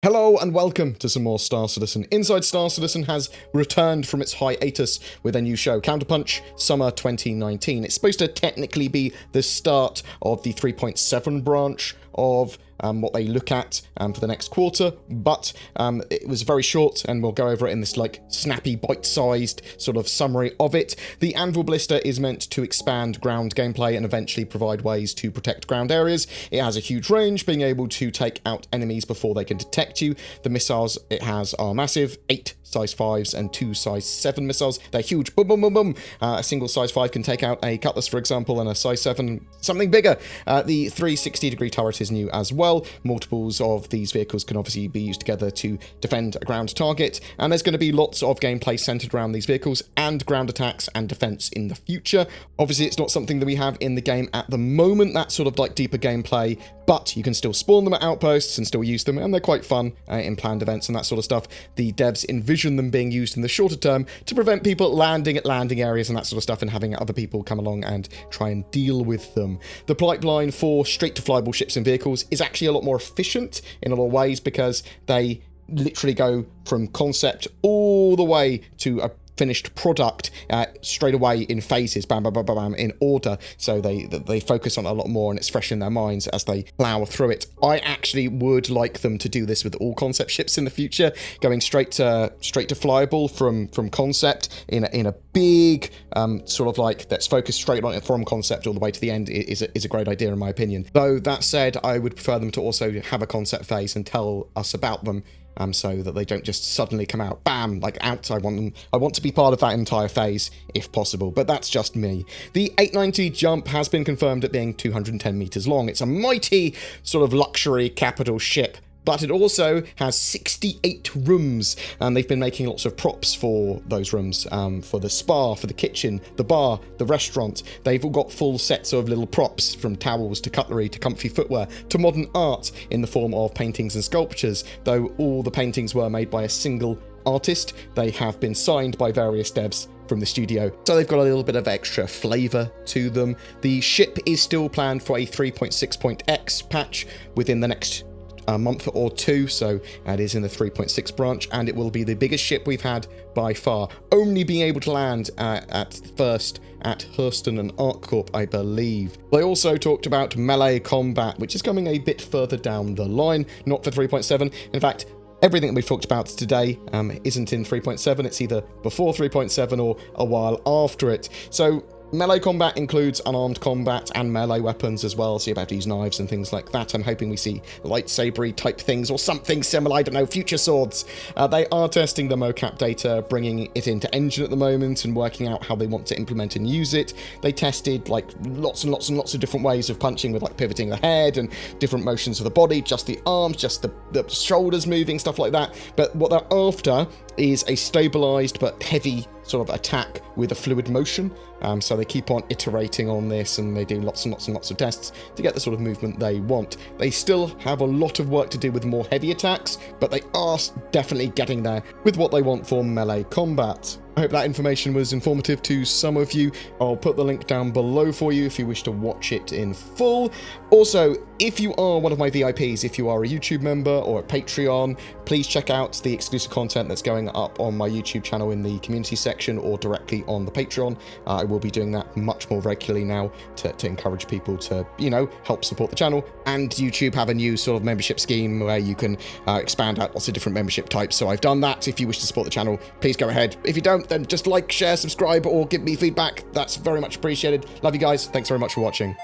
Hello and welcome to some more Star Citizen. Inside Star Citizen has returned from its hiatus with a new show, Counterpunch Summer 2019. It's supposed to technically be the start of the 3.7 branch of what they look at for the next quarter, but it was very short, and we'll go over it in this like snappy, bite-sized sort of summary of it. The Anvil Ballista is meant to expand ground gameplay and eventually provide ways to protect ground areas. It has a huge range, being able to take out enemies before they can detect you. The missiles it has are massive, 8 size 5s and 2 size 7 missiles. They're huge. Boom, boom, boom, boom. A single size 5 can take out a Cutlass, for example, and a size 7, something bigger. The 360-degree turret is new as well. Multiples of these vehicles can obviously be used together to defend a ground target, and there's going to be lots of gameplay centered around these vehicles and ground attacks and defense in the future. Obviously, it's not something that we have in the game at the moment, that sort of like deeper gameplay, but you can still spawn them at outposts and still use them, and they're quite fun in planned events and that sort of stuff. The devs envision them being used in the shorter term to prevent people landing at landing areas and that sort of stuff, and having other people come along and try and deal with them. The pipeline for straight-to-flyable ships and vehicles is actually a lot more efficient in a lot of ways, because they literally go from concept all the way to a finished product straight away in phases, bam, bam, bam, bam, bam, in order. So they focus on it a lot more, and it's fresh in their minds as they plow through it. I actually would like them to do this with all concept ships in the future, going straight to flyable from concept in a big sort of like that's focused straight on it from concept all the way to the end is a great idea in my opinion. Though that said, I would prefer them to also have a concept phase and tell us about them. So that they don't just suddenly come out, bam, like out. I want to be part of that entire phase, if possible, but that's just me. The 890 jump has been confirmed at being 210 meters long. It's a mighty sort of luxury capital ship, but it also has 68 rooms, and they've been making lots of props for those rooms, for the spa, for the kitchen, the bar, the restaurant. They've all got full sets of little props, from towels to cutlery to comfy footwear to modern art in the form of paintings and sculptures. Though all the paintings were made by a single artist, they have been signed by various devs from the studio, so they've got a little bit of extra flavour to them. The ship is still planned for a 3.6.x patch within the next a month or two, so it is in the 3.6 branch, and it will be the biggest ship we've had by far, only being able to land at first at Hurston and ArcCorp, I believe. They also talked about melee combat, which is coming a bit further down the line, not for 3.7. In fact, everything that we've talked about today isn't in 3.7. It's either before 3.7 or a while after it. So melee combat includes unarmed combat and melee weapons as well, so you're about to use knives and things like that. I'm hoping we see lightsabery type things or something similar, I don't know, future swords. They are testing the mocap data, bringing it into engine at the moment and working out how they want to implement and use it. They tested like lots and lots and lots of different ways of punching, with like pivoting the head and different motions of the body, just the arms, just the shoulders moving, stuff like that. But what they're after is a stabilized but heavy sort of attack with a fluid motion. So they keep on iterating on this, and they do lots and lots and lots of tests to get the sort of movement they want. They still have a lot of work to do with more heavy attacks, but they are definitely getting there with what they want for melee combat. I hope that information was informative to some of you. I'll put the link down below for you if you wish to watch it in full. Also, if you are one of my VIPs, if you are a YouTube member or a Patreon, please check out the exclusive content that's going up on my YouTube channel in the community section or directly on the Patreon. I will be doing that much more regularly now to encourage people to, you know, help support the channel. And YouTube have a new sort of membership scheme where you can expand out lots of different membership types. So I've done that. If you wish to support the channel, please go ahead. If you don't, then just like, share, subscribe, or give me feedback. That's very much appreciated. Love you guys. Thanks very much for watching.